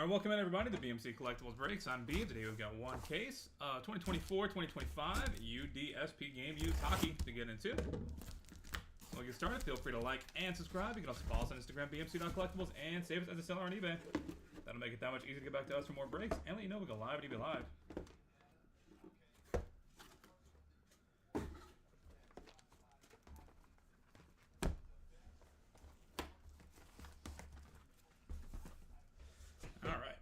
All right, welcome in everybody to BMC Collectibles Breaks. I'm B. Today we've got one case, 2024-2025 UDSP Game Used Hockey to get into. So we'll get started. Feel free to like and subscribe. You can also follow us on Instagram, bmc.collectibles, and save us as a seller on eBay. That'll make it that much easier to get back to us for more breaks and let you know we go live at eBay Live. All right.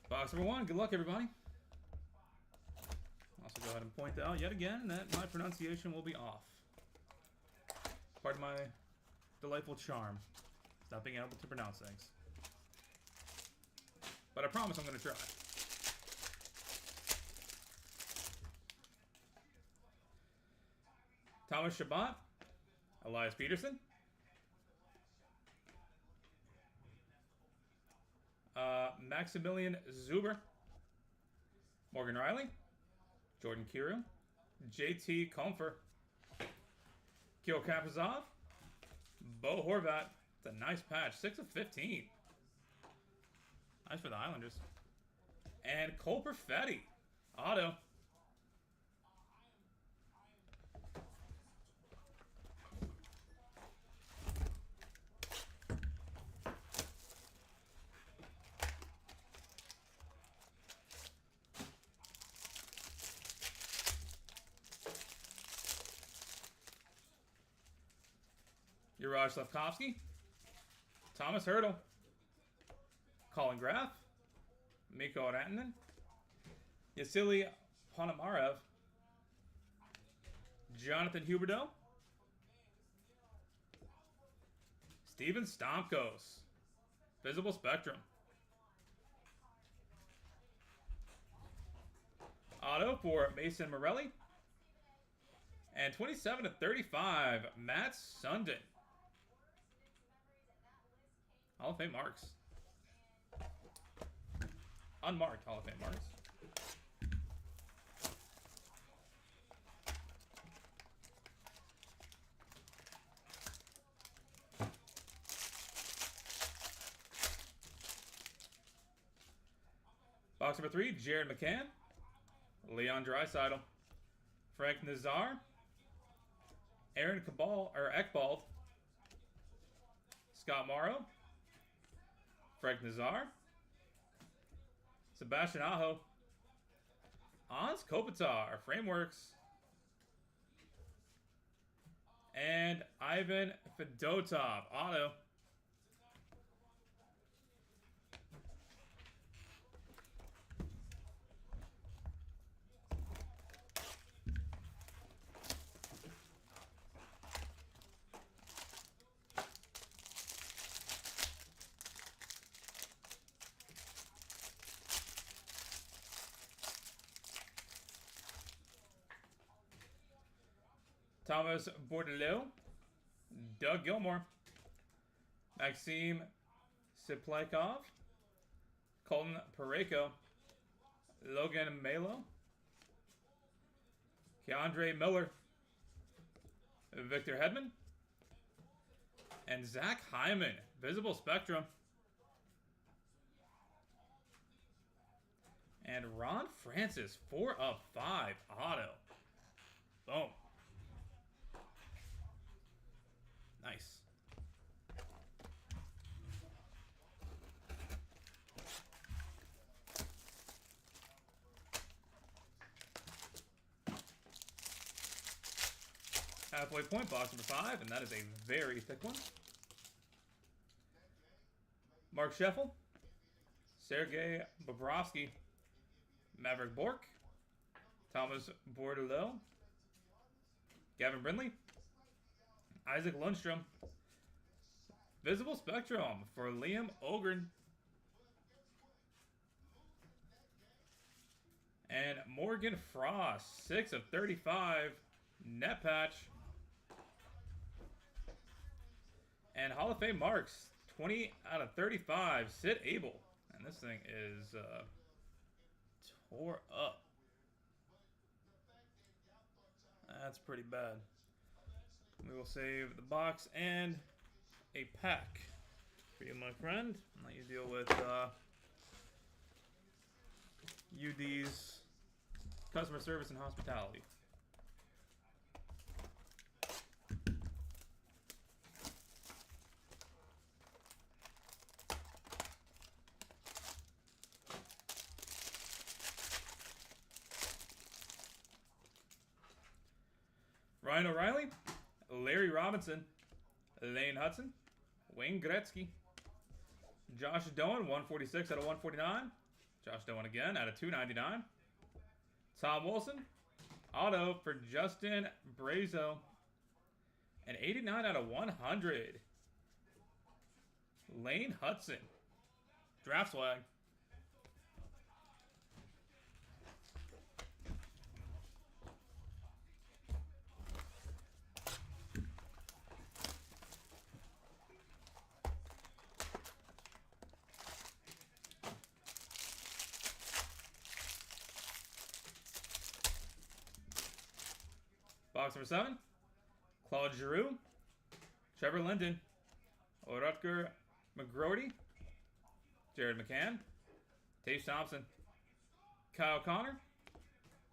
Box number one. Good luck, everybody. Also, go ahead and point out yet again that my pronunciation will be off. Part of my delightful charm. It's not being able to pronounce things. But I promise I'm going to try. Thomas Chabot, Elias Peterson, Maximilian Zuber, Morgan Riley, Jordan Kyrou, JT Comfer, Kirill Kaprizov, Bo Horvat. It's a nice patch, 6 of 15. Nice for the Islanders. And Cole Perfetti, auto. Juraj Slafkovsky, Thomas Hertl, Colin Graff, Mikko Rantanen, Vasily Ponomarev, Jonathan Huberdeau, Steven Stamkos, Visible Spectrum, auto for Mason Morelli, and 27 of 35, Matt Sundin. Hall of Fame marks. Unmarked Hall of Fame marks. Box number 3, Jared McCann, Leon Draisaitl, Frank Nazar, Aaron Ekbald, Scott Morrow, Frank Nazar, Sebastian Aho, Hans Kopitar, Frameworks, and Ivan Fedotov, auto. Thomas Bordelot, Doug Gilmour, Maxim Siplakov, Colton Parayko, Logan Malo, Keandre Miller, Victor Hedman, and Zach Hyman, Visible Spectrum. And Ron Francis, 4 of 5, auto. Boom. Nice. Halfway point, box number 5, and that is a very thick one. Mark Scheffel, Sergei Bobrovsky, Maverick Bork, Thomas Bordelot, Gavin Brindley, Isaac Lundstrom, Visible Spectrum for Liam Ogren, and Morgan Frost, 6 of 35, net patch, and Hall of Fame marks, 20 out of 35, Sid Abel, and this thing is tore up. That's pretty bad. We will save the box and a pack for you, my friend. I'll let you deal with UD's customer service and hospitality. Ryan O'Reilly, Larry Robinson, Lane Hudson, Wayne Gretzky, Josh Doan, 146 out of 149. Josh Doan again out of 299. Tom Wilson, auto for Justin Brazo, and 89 out of 100. Lane Hudson, draft swag. Box number 7, Claude Giroux, Trevor Linden, Rutger McGroarty, Jared McCann, Tage Thompson, Kyle Connor,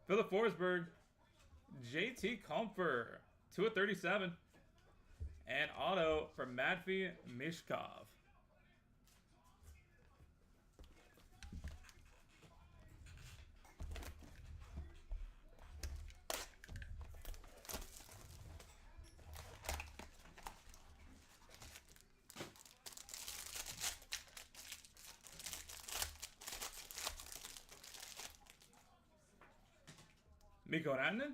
Philip Forsberg, JT Comfer, 2 of 37, and auto for Matvey Mishkov. Mikko Rantanen,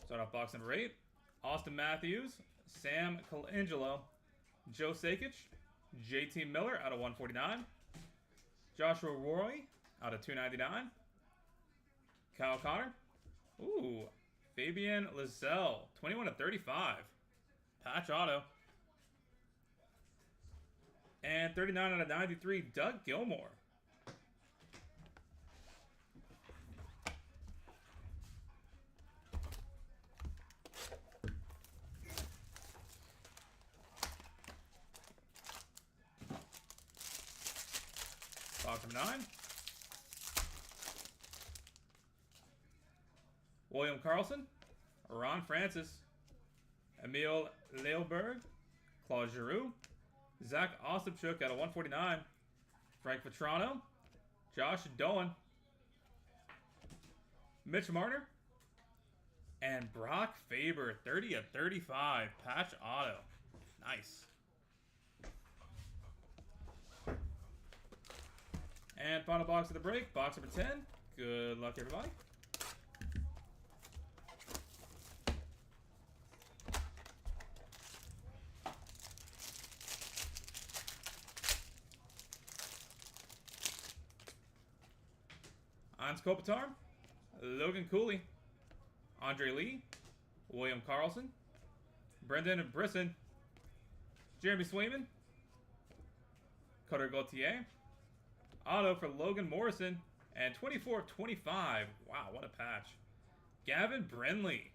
start off box number 8. Austin Matthews, Sam Colangelo, Joe Sakic, JT Miller out of 149. Joshua Roy out of 299. Kyle Connor. Ooh, Fabian Lysell, 21 of 35. Patch auto. And 39 out of 93, Doug Gilmour. Box number 9. William Karlsson, Ron Francis, Emil Leilberg, Claude Giroux, Zach Ostapchuk out of 149, Frank Petrano, Josh Doan, Mitch Marner, and Brock Faber, 30 of 35, patch auto. Nice. And final box of the break, box number 10. Good luck, everybody. Hans Kopitar, Logan Cooley, Andre Lee, William Karlsson, Brendan Brisson, Jeremy Swayman, Cutter Gauthier, auto for Logan Morrison, and 24 of 25. Wow, what a patch. Gavin Brindley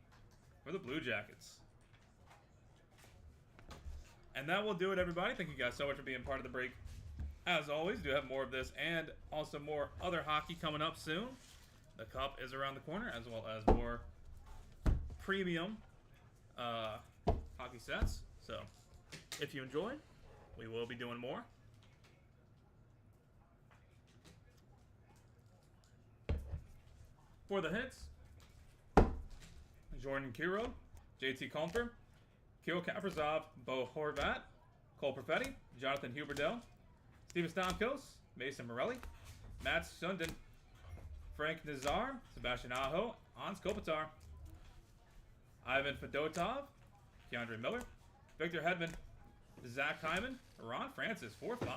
for the Blue Jackets. And that will do it, everybody. Thank you guys so much for being part of the break. As always, do have more of this and also more other hockey coming up soon. The Cup is around the corner, as well as more premium hockey sets. So, if you enjoy, we will be doing more. For the hits, Jordan Kiro, JT Comfer, Kirill Kaprizov, Bo Horvat, Cole Perfetti, Jonathan Huberdeau, Steven Stamkos, Mason Morelli, Matt Sundin, Frank Nazar, Sebastian Aho, Hans Kopitar, Ivan Fedotov, Keandre Miller, Victor Hedman, Zach Hyman, Ron Francis, 4-5,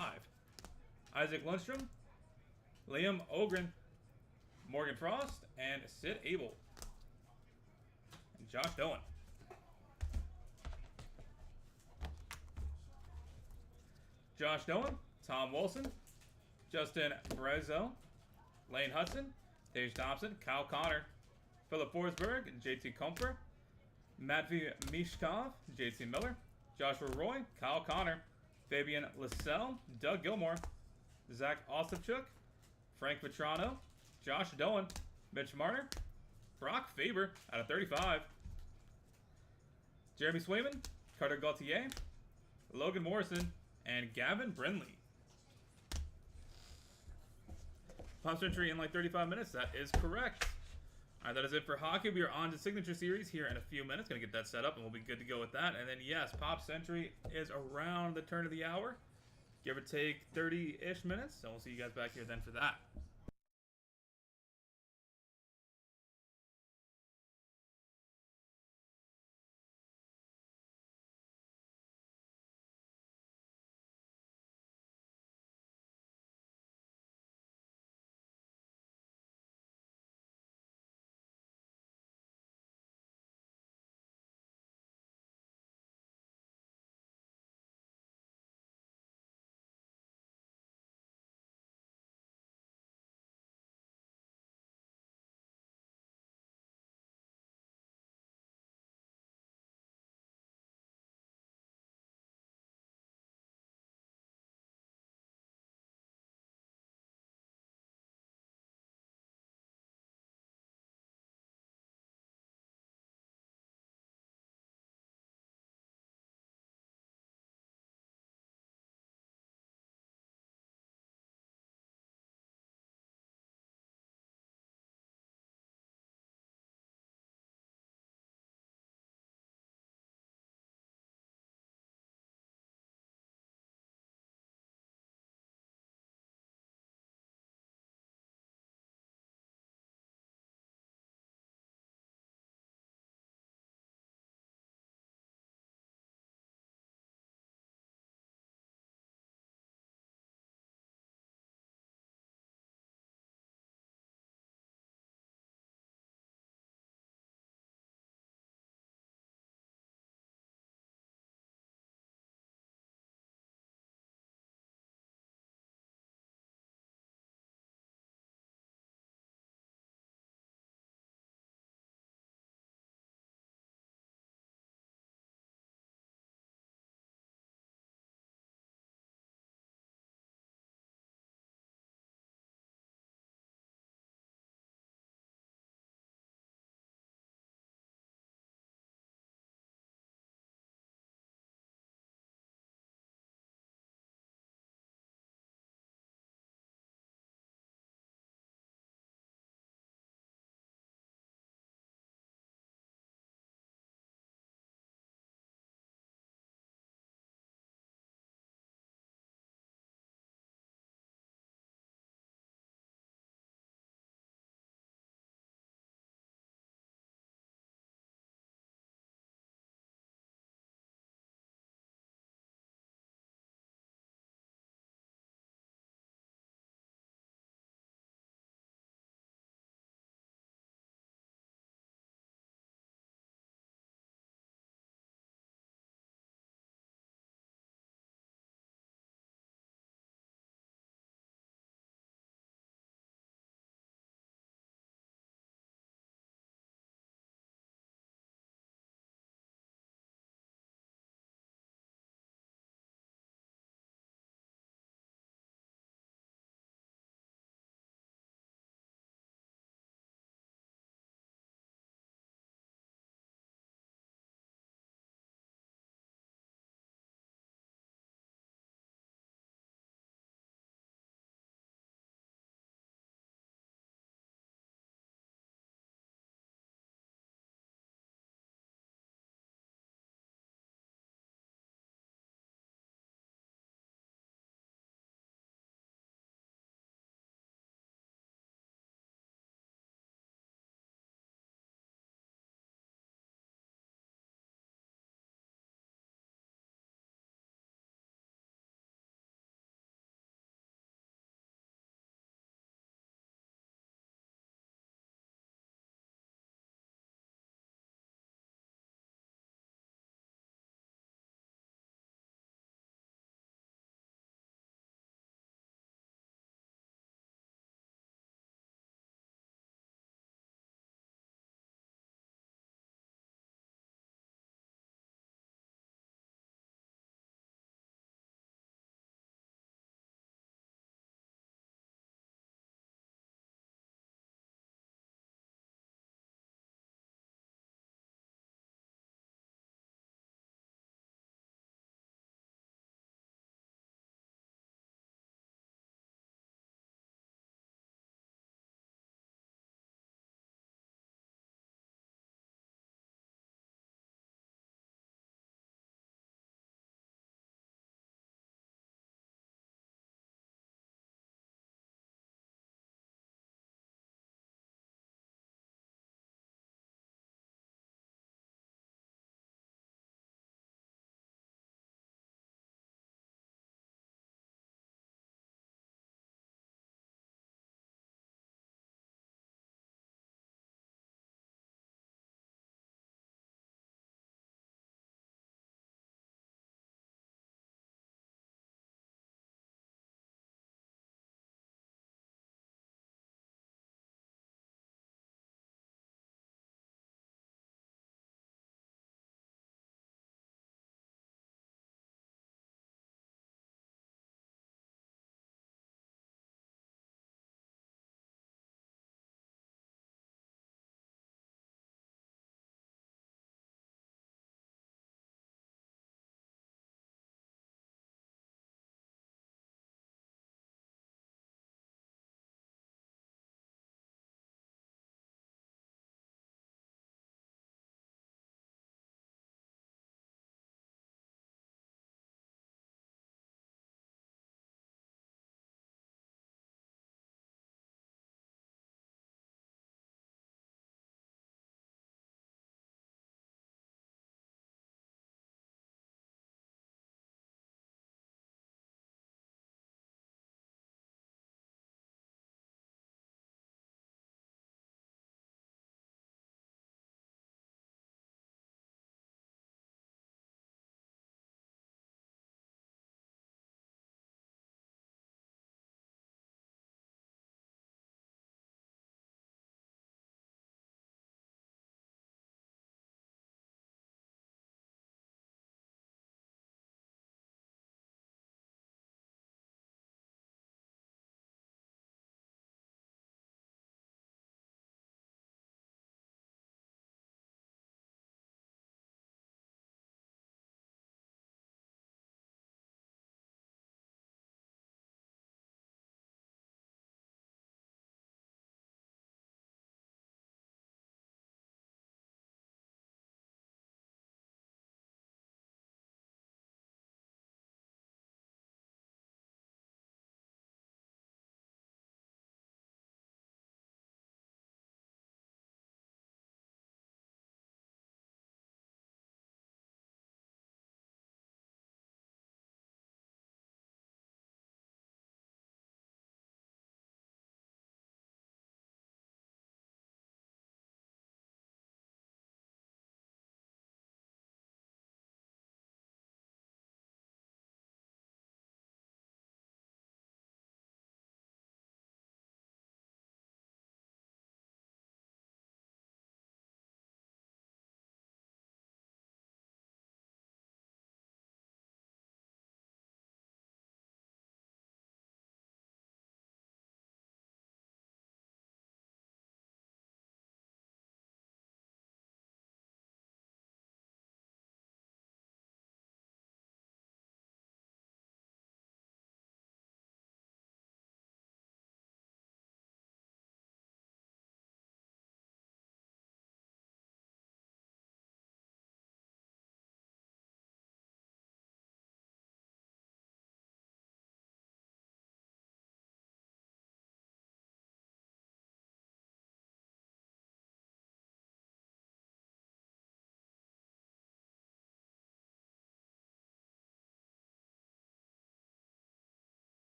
Isaac Lundstrom, Liam Ogren, Morgan Frost, and Sid Abel, and Josh Doan. Josh Doan, Tom Wilson, Justin Brazo, Lane Hudson, Tage Thompson, Kyle Connor, Philip Forsberg, JT Comfer, Matvey Mishkov, JT Miller, Joshua Roy, Kyle Connor, Fabian Lissell, Doug Gilmore, Zach Ostapchuk, Frank Vetrano, Josh Doan, Mitch Marner, Brock Faber out of 35, Jeremy Swayman, Carter Gauthier, Logan Morrison, and Gavin Brindley. Pop Century in like 35 minutes. That is correct. All right, that is it for hockey. We are on to Signature Series here in a few minutes. Going to get that set up, and we'll be good to go with that. And then, yes, Pop Century is around the turn of the hour. Give or take 30-ish minutes. So we'll see you guys back here then for that.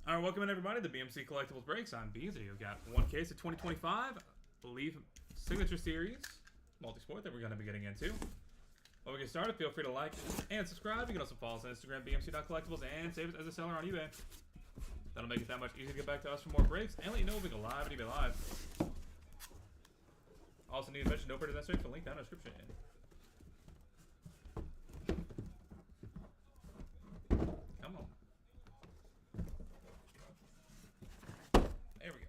Alright, welcome in everybody to BMC Collectibles Breaks. I'm B. Today we've got one case of 2025 Leaf Signature Series Multi-Sport that we're going to be getting into. While we get started, feel free to like and subscribe. You can also follow us on Instagram, bmc.collectibles, and save us as a seller on eBay. That'll make it that much easier to get back to us for more breaks and let you know when we go live at eBay Live. Also need to mention no purchase necessary for link down in the description. Come on. There we go.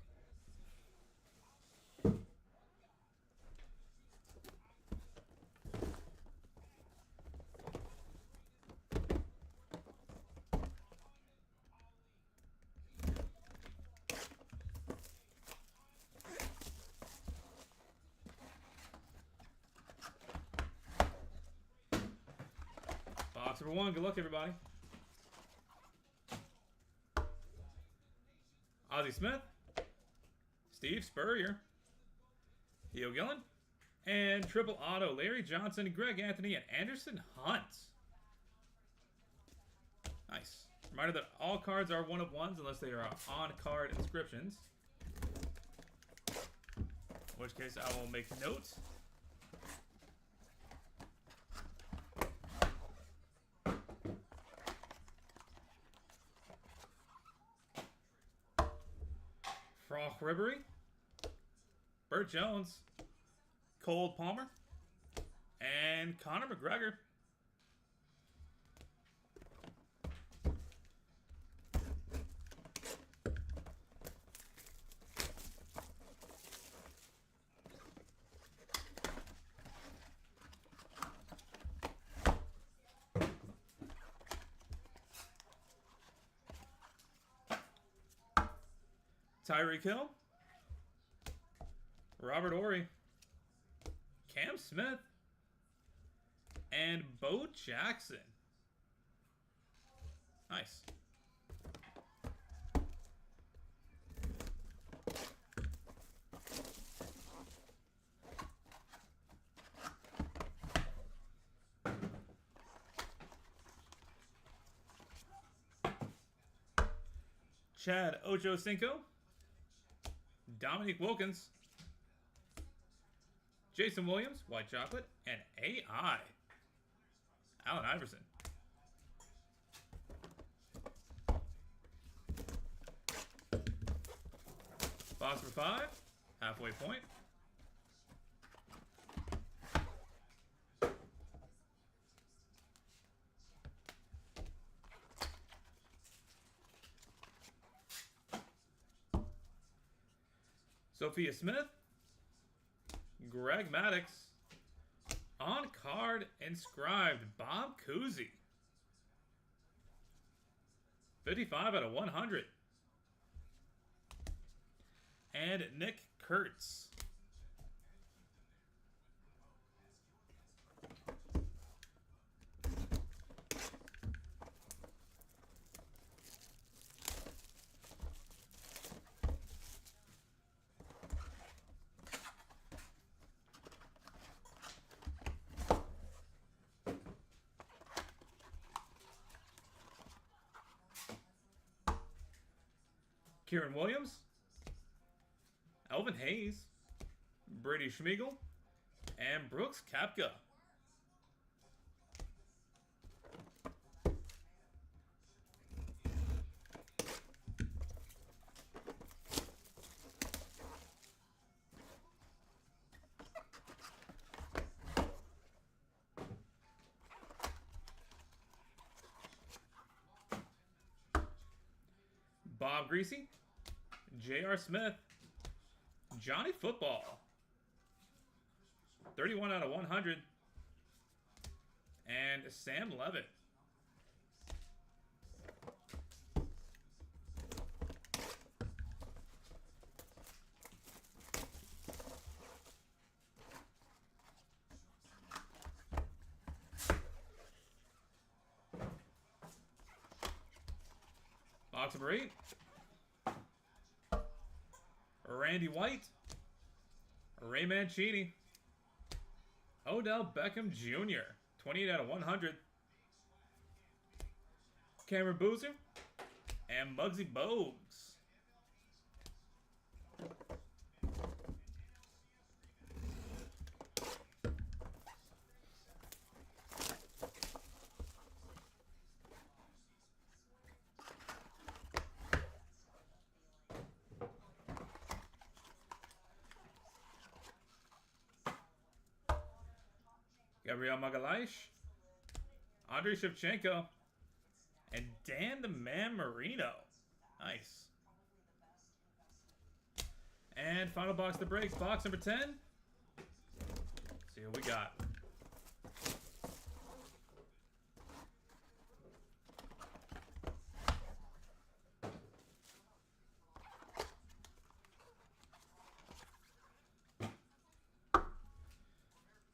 Box number one, good luck everybody. Ozzie Smith, Steve Spurrier, Theo Gillen, and triple auto, Larry Johnson, Greg Anthony, and Anderson Hunt. Nice. Reminder that all cards are one of ones unless they are on-card inscriptions. In which case I will make notes. Froch Ribery, Burt Jones, Cole Palmer, and Conor McGregor. Tyreek Hill, Robert Ory, Cam Smith, and Bo Jackson. Nice. Chad Ochocinco, Dominique Wilkins, Jason Williams, White Chocolate, and AI, Allen Iverson. Box number 5, halfway point. Sophia Smith, Greg Maddux, on card inscribed Bob Cousy, 55 out of 100, and Nick Kurtz. Kieran Williams, Elvin Hayes, Brady Schmiegel, and Brooks Koepka. Bob Greasy, J.R. Smith, Johnny Football, 31 out of 100, and Sam Levitt. Box number 8. Randy White, Ray Mancini, Odell Beckham Jr., 28 out of 100. Cameron Boozer, And Muggsy Bogues. Gabriel Magalhaes, Andrei Shevchenko, and Dan the Man Marino. Nice. And final box that breaks, box number 10. Let's see what we got.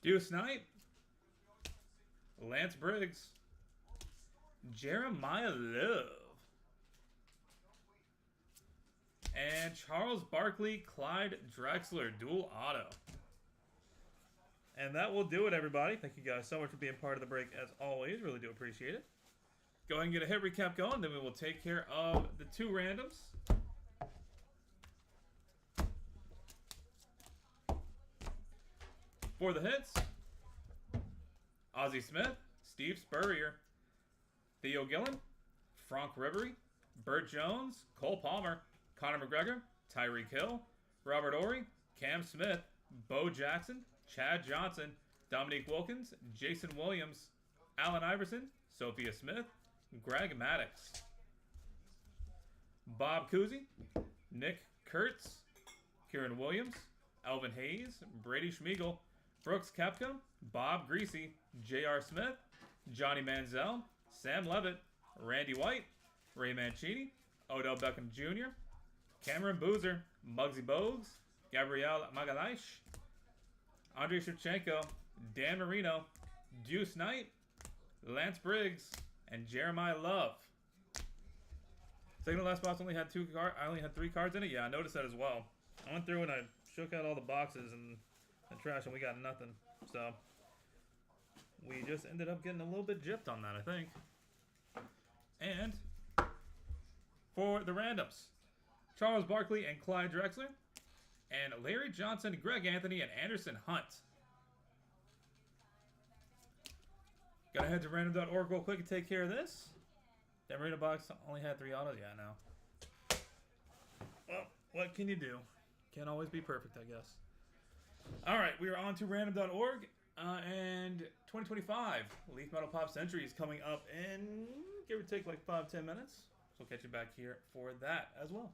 Deuce Knight, Lance Briggs, Jeremiah Love, and Charles Barkley, Clyde Drexler, dual auto. And that will do it, everybody. Thank you guys so much for being part of the break, as always. Really do appreciate it. Go ahead and get a hit recap going, then we will take care of the 2 randoms. For the hits, Ozzie Smith, Steve Spurrier, Theo Gillen, Frank Ribery, Burt Jones, Cole Palmer, Conor McGregor, Tyreek Hill, Robert Ory, Cam Smith, Bo Jackson, Chad Johnson, Dominique Wilkins, Jason Williams, Allen Iverson, Sophia Smith, Greg Maddux, Bob Cousy, Nick Kurtz, Kieran Williams, Elvin Hayes, Brady Schmiegel, Brooks Koepka, Bob Greasy, J.R. Smith, Johnny Manziel, Sam Levitt, Randy White, Ray Mancini, Odell Beckham Jr., Cameron Boozer, Muggsy Bogues, Gabriel Magalhaes, Andrei Shevchenko, Dan Marino, Deuce Knight, Lance Briggs, and Jeremiah Love. Second to last box only had 2 cards. I only had 3 cards in it. Yeah, I noticed that as well. I went through and I shook out all the boxes and the trash, and we got nothing. So we just ended up getting a little bit gypped on that, I think. And for the randoms, Charles Barkley and Clyde Drexler, and Larry Johnson, Greg Anthony, and Anderson Hunt. Gotta head to random.org real quick and take care of this. That Marino box only had 3 autos. Yeah, now. Well, what can you do? Can't always be perfect, I guess. Alright, we are on to random.org. And 2025 Leaf Metal Pop Century is coming up in, give or take, like 5-10 minutes. So we'll catch you back here for that as well.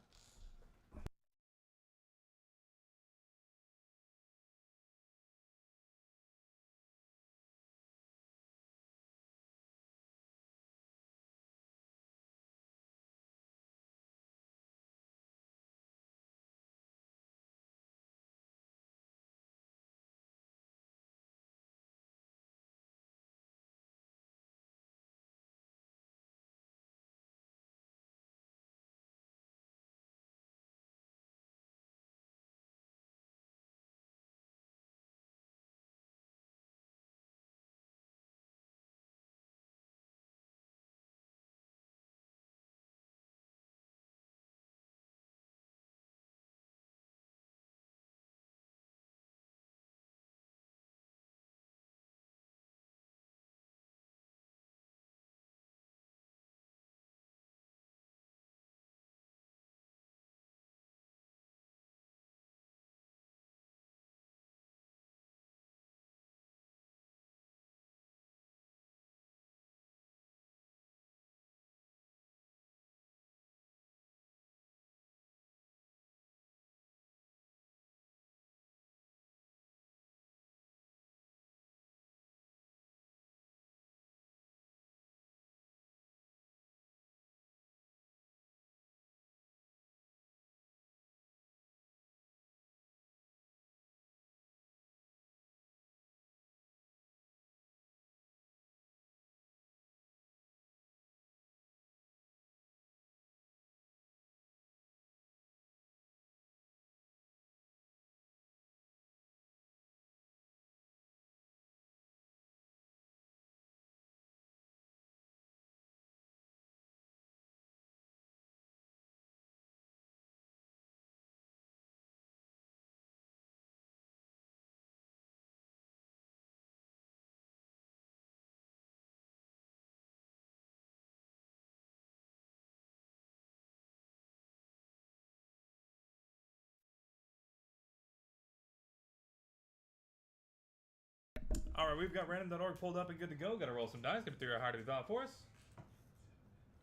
Alright, we've got random.org pulled up and good to go. Gotta roll some dice. Gonna figure out how to be valid for us.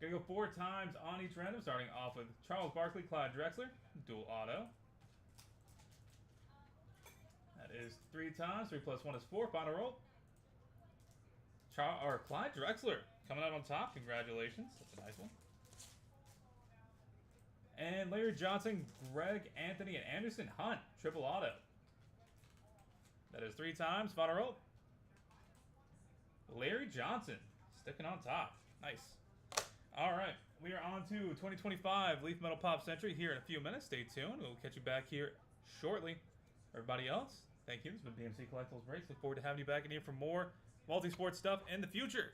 Gonna go 4 times on each random, starting off with Charles Barkley, Clyde Drexler, dual auto. That is 3 times. 3 plus 1 is 4. Final roll. Clyde Drexler coming out on top. Congratulations. That's a nice one. And Larry Johnson, Greg Anthony, and Anderson Hunt, triple auto. That is 3 times. Final roll. Larry Johnson sticking on top. Nice. All right, we are on to 2025 Leaf Metal Pop Century here in a few minutes. Stay tuned. We'll catch you back here shortly. Everybody else, thank you. This has been BMC Collectibles Breaks. Look forward to having you back in here for more multi-sport stuff in the future.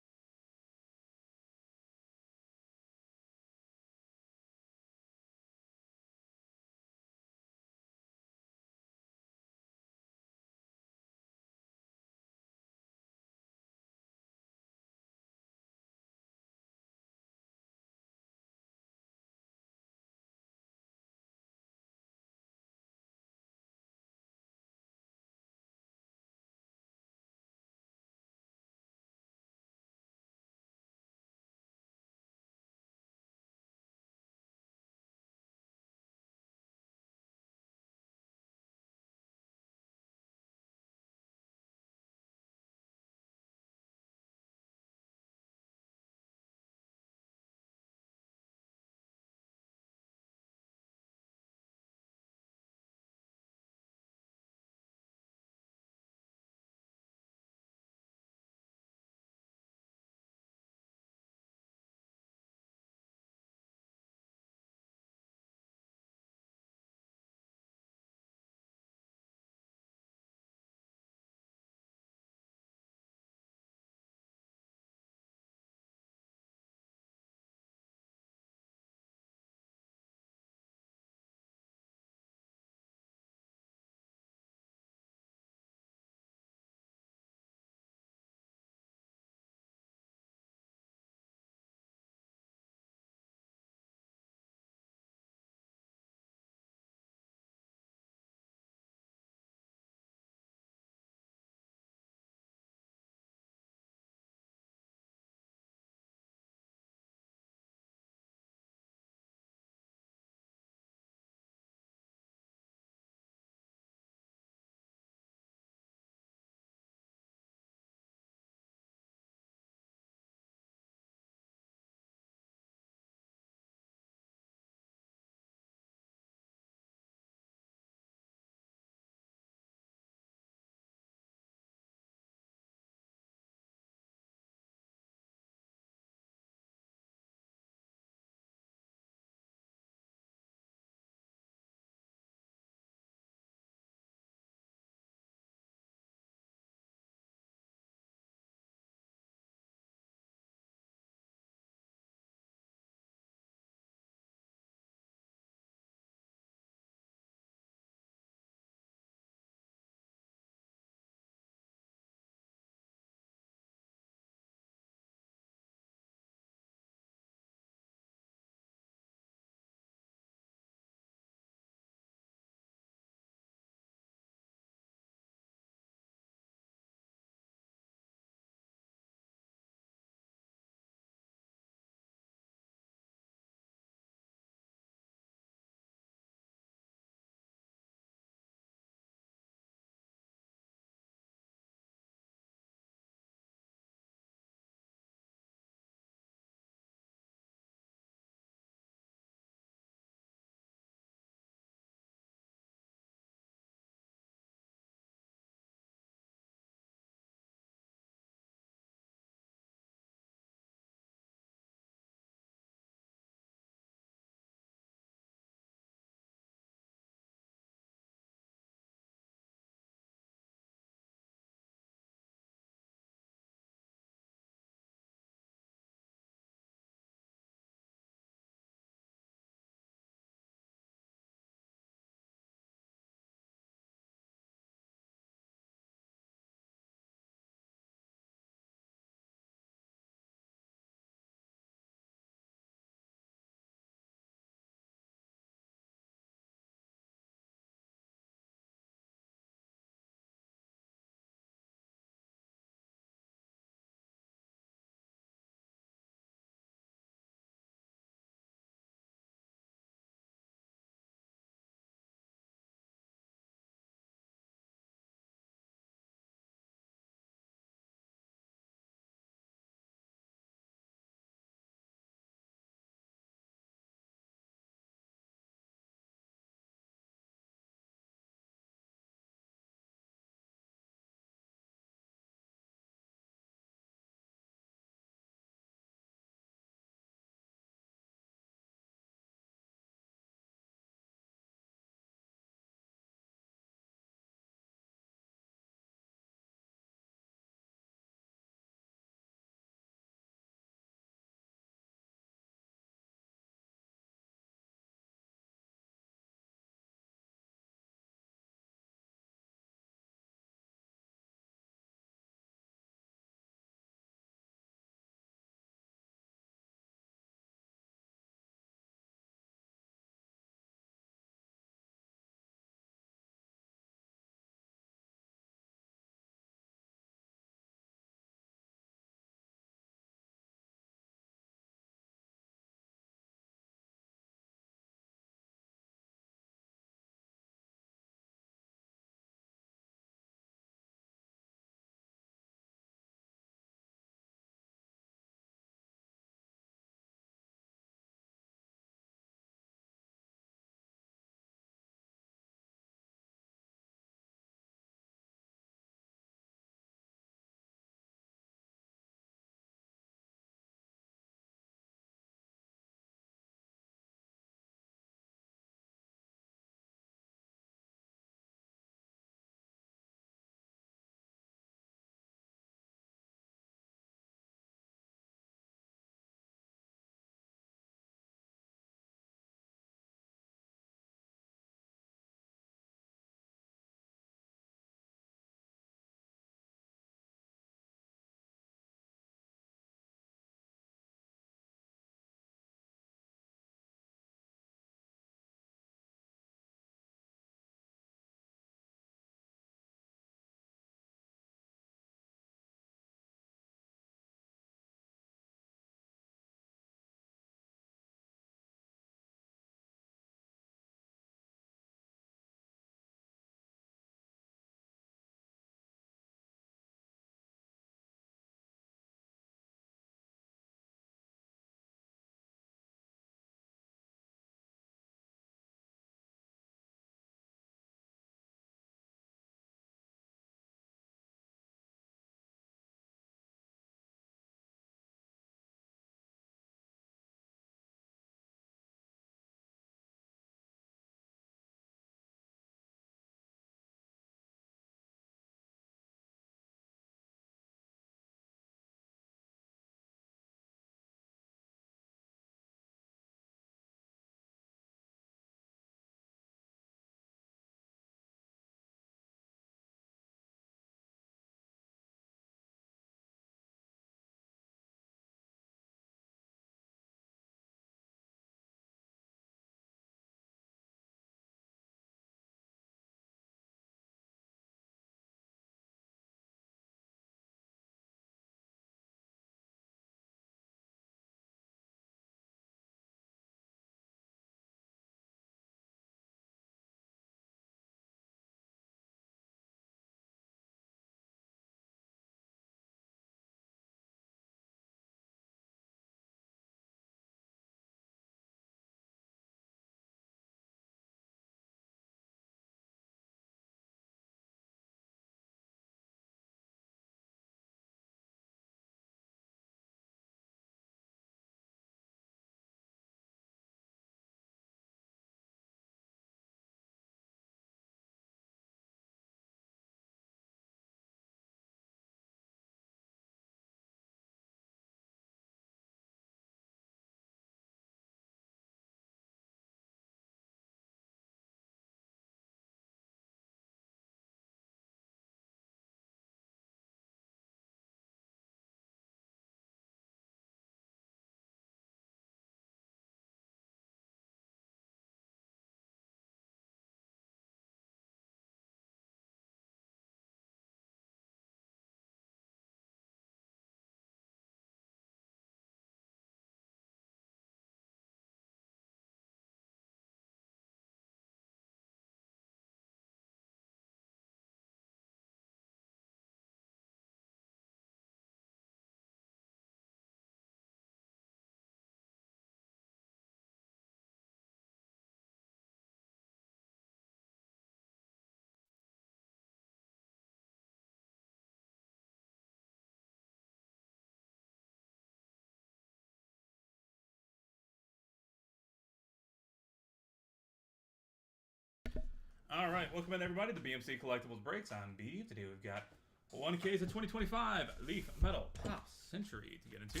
All right, welcome in everybody to BMC Collectibles Breaks on B. Today we've got one case of 2025 Leaf Metal Pop Century to get into.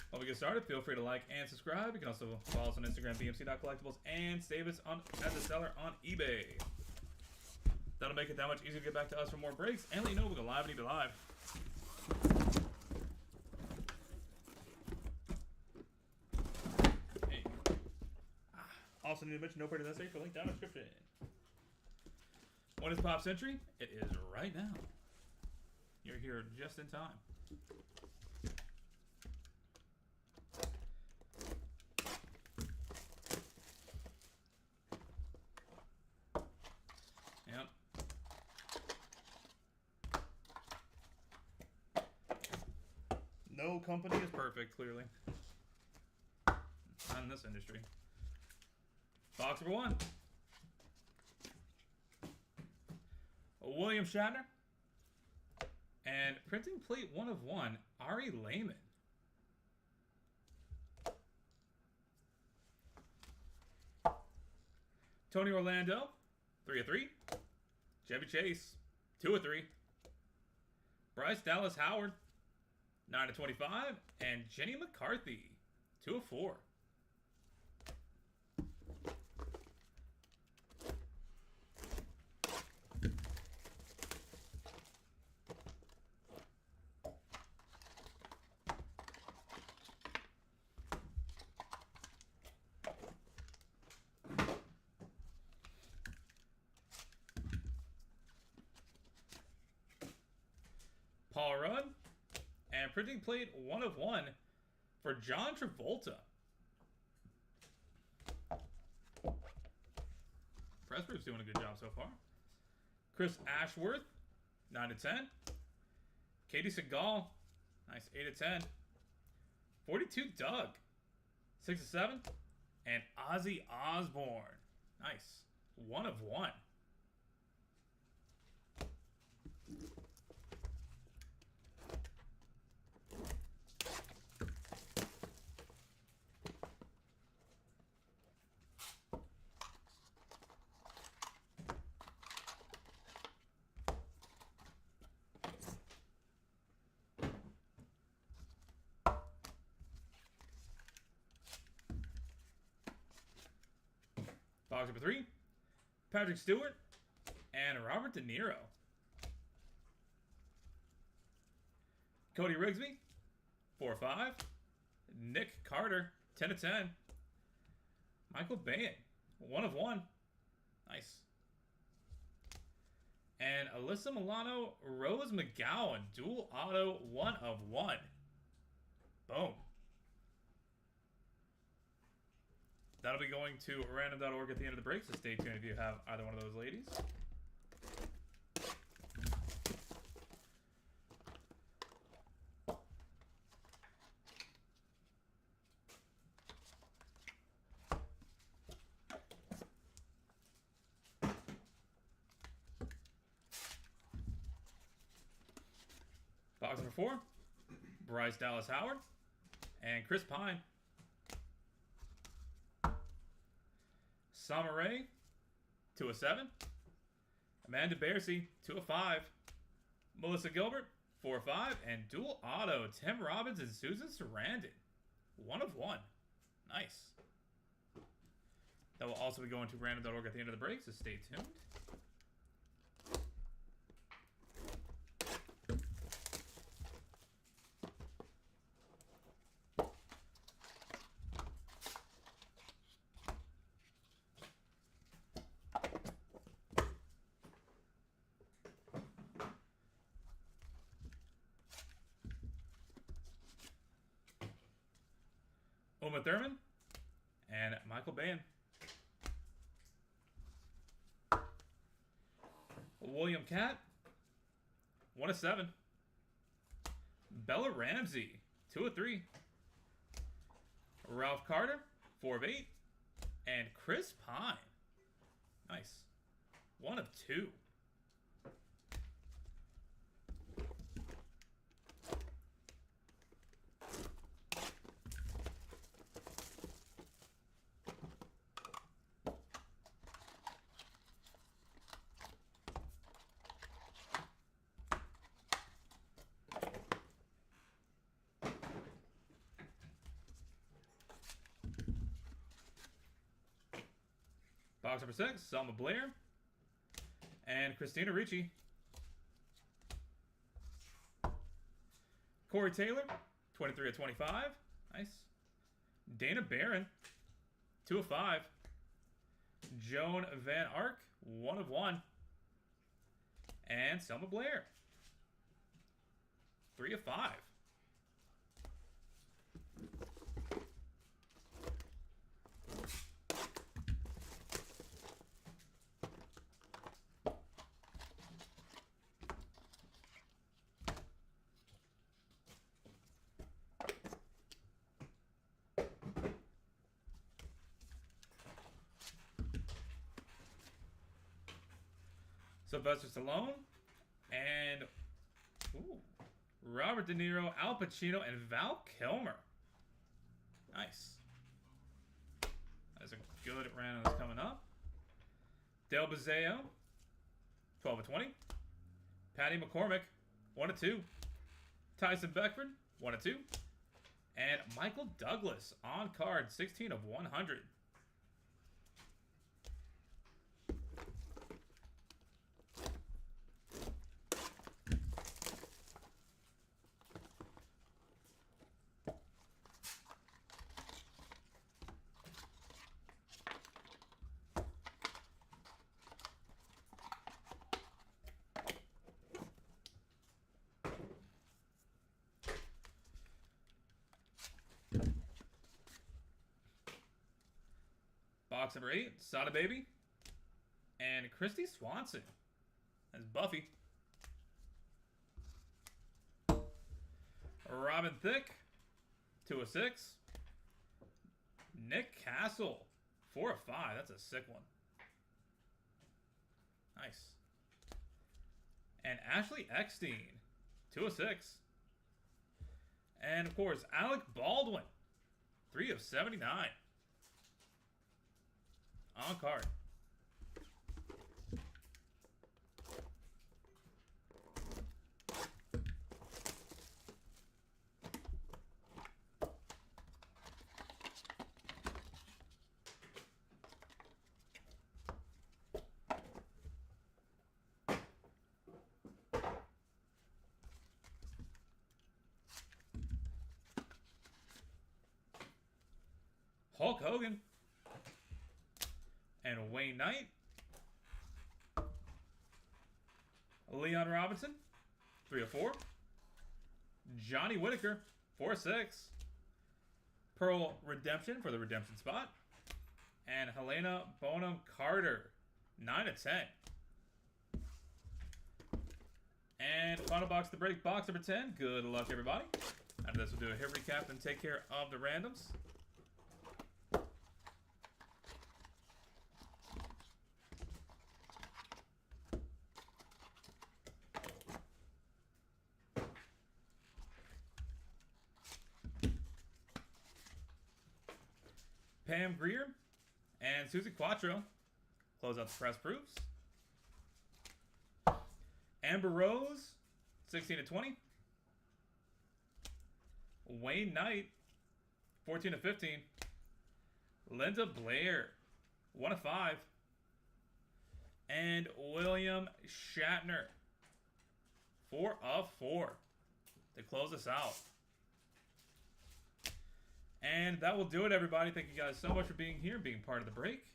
While we get started, feel free to like and subscribe. You can also follow us on Instagram, bmc.collectibles, and save us as a seller on eBay. That'll make it that much easier to get back to us for more breaks, and let you know we'll go live and eBay live. Hey. Also need to mention no purchase necessary for link down in the description. When is Pop Century? It is right now. You're here just in time. Yep. No company is perfect, clearly. Not in this industry. Box number 1. William Shatner. And printing plate 1 of 1, Ari Lehman. Tony Orlando, 3 of 3. Chevy Chase, 2 of 3. Bryce Dallas Howard, 9 of 25. And Jenny McCarthy, 2 of 4. Paul Rudd, and printing plate 1 of 1 for John Travolta. Pressburg's doing a good job so far. Chris Ashworth, 9 of 10. Katie Seagal, nice, 8 of 10. 42 Doug, 6 of 7. And Ozzy Osbourne, nice, 1 of 1. Box number 3, Patrick Stewart and Robert De Niro. Cody Rigsby, 4 of 5. Nick Carter, 10 of 10. Michael Bain, 1 of 1. Nice. And Alyssa Milano, Rose McGowan, dual auto, 1 of 1. Boom. That'll be going to random.org at the end of the break, so stay tuned if you have either one of those ladies. Box number 4, Bryce Dallas Howard and Chris Pine. Summer Rae, 2 of 7. Amanda Bearsey, 2 of 5. Melissa Gilbert, 4 of 5. And dual auto, Tim Robbins and Susan Sarandon, 1 of 1. Nice. That will also be going to random.org at the end of the break, so stay tuned. Uma Thurman and Michael Bain. William Catt, 1 of 7. Bella Ramsey, 2 of 3. Ralph Carter, 4 of 8. And Chris Pine, nice, 1 of 2. Box number 6, Selma Blair. And Christina Ricci. Corey Taylor, 23 of 25. Nice. Dana Barron, 2 of 5. Joan Van Ark, 1 of 1. And Selma Blair, 3 of 5. Sylvester Stallone, and Robert De Niro, Al Pacino, and Val Kilmer. Nice. That's a good random that's coming up. Del Bazeo, 12 of 20. Patty McCormick, 1 of 2. Tyson Beckford, 1 of 2. And Michael Douglas on card, 16 of 100. Box number 8, Sada Baby. And Christy Swanson as Buffy. Robin Thicke, 2 of 6. Nick Castle, 4 of 5. That's a sick one. Nice. And Ashley Eckstein, 2 of 6. And of course, Alec Baldwin, 3 of 79. On card. Hulk Hogan. And Wayne Knight. Leon Robinson, 3 of 4. Johnny Whitaker, 4 of 6. Pearl Redemption for the redemption spot. And Helena Bonham Carter, 9 of 10. And final box to break, box number 10. Good luck, everybody. After this, we'll do a hit recap and take care of the randoms. Pam Grier and Susie Quattro close out the press proofs. Amber Rose, 16 of 20. Wayne Knight, 14 of 15. Linda Blair, 1 of 5. And William Shatner, 4 of 4 to close us out. And that will do it, everybody. Thank you guys so much for being here, being part of the break.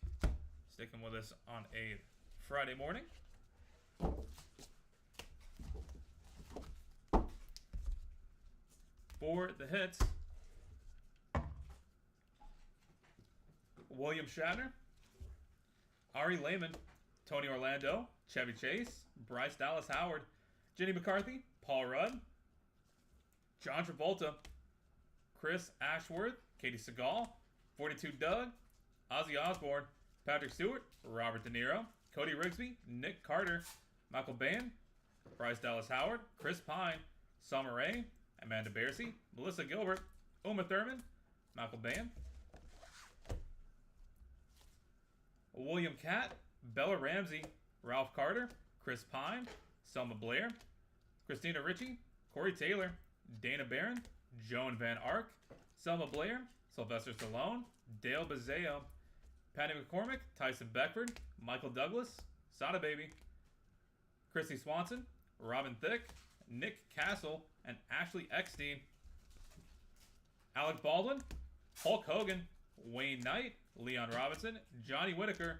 Sticking with us on a Friday morning. For the hits, William Shatner, Ari Lehman, Tony Orlando, Chevy Chase, Bryce Dallas Howard, Jenny McCarthy, Paul Rudd, John Travolta, Chris Ashworth, Katie Seagal, 42 Doug, Ozzy Osbourne, Patrick Stewart, Robert De Niro, Cody Rigsby, Nick Carter, Michael Bain, Bryce Dallas Howard, Chris Pine, Summer Rae, Amanda Bearsey, Melissa Gilbert, Uma Thurman, Michael Bain, William Catt, Bella Ramsey, Ralph Carter, Chris Pine, Selma Blair, Christina Ricci, Corey Taylor, Dana Barron, Joan Van Ark, Selma Blair, Sylvester Stallone, Dale Bazeo, Patty McCormick, Tyson Beckford, Michael Douglas, Sada Baby, Chrissy Swanson, Robin Thicke, Nick Castle, and Ashley Eckstein. Alec Baldwin, Hulk Hogan, Wayne Knight, Leon Robinson, Johnny Whitaker,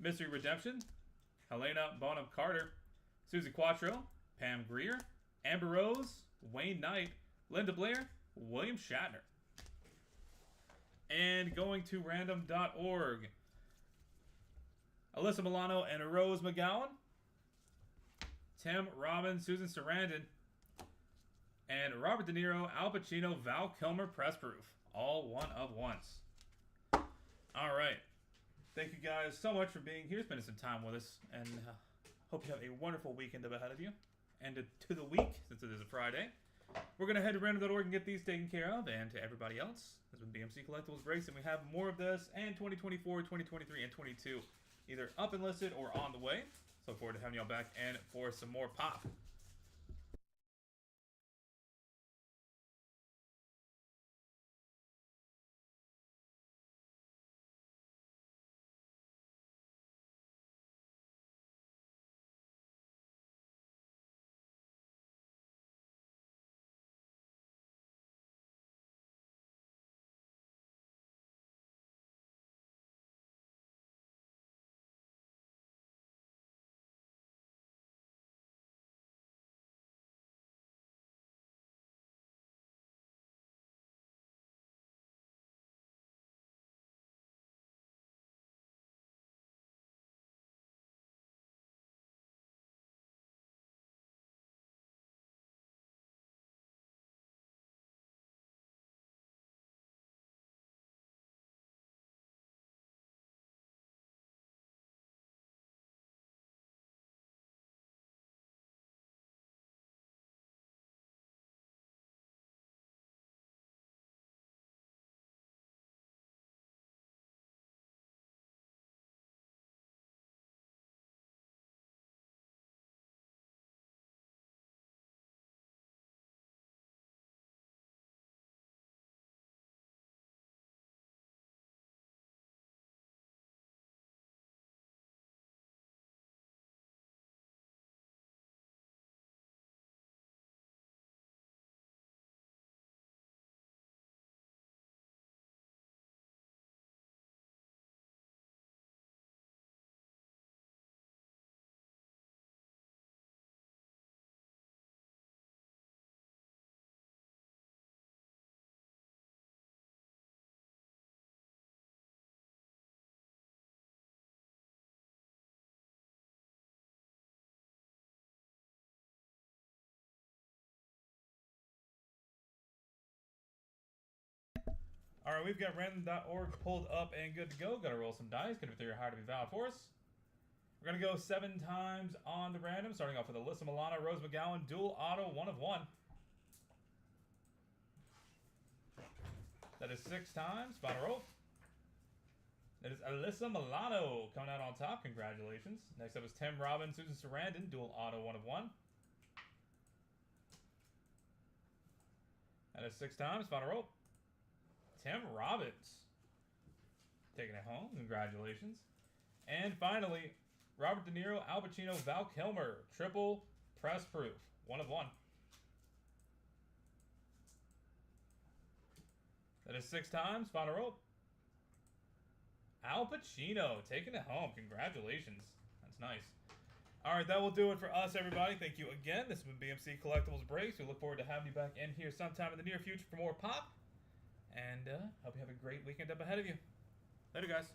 Mystery Redemption, Helena Bonham Carter, Susie Quattro, Pam Grier, Amber Rose, Wayne Knight, Linda Blair, William Shatner. And going to random.org, Alyssa Milano and Rose McGowan, Tim Robbins, Susan Sarandon, and Robert De Niro, Al Pacino, Val Kilmer, Press Proof. All one of ones. All right. Thank you guys so much for being here, spending some time with us, and hope you have a wonderful weekend up ahead of you. And to the week, since it is a Friday, we're going to head to random.org and get these taken care of. And to everybody else, this has been BMC Collectibles Breaks, and we have more of this and 2024, 2023, and 22 either up and listed or on the way. So look forward to having y'all back and for some more pop. All right, we've got random.org pulled up and good to go. Got to roll some dice. Going to be hard to be valid for us. We're going to go 7 times on the random, starting off with Alyssa Milano, Rose McGowan, dual auto, 1 of 1. That is 6 times. Final roll. That is Alyssa Milano coming out on top. Congratulations. Next up is Tim Robbins, Susan Sarandon, dual auto, 1 of 1. That is 6 times. Final roll. Tim Robbins taking it home. Congratulations. And finally, Robert De Niro, Al Pacino, Val Kilmer, triple press proof, 1 of 1. That is 6 times. Final roll. Al Pacino taking it home. Congratulations. That's nice. All right, that will do it for us, everybody. Thank you again. This has been BMC Collectibles Breaks. We look forward to having you back in here sometime in the near future for more pop. And hope you have a great weekend up ahead of you. Later, guys.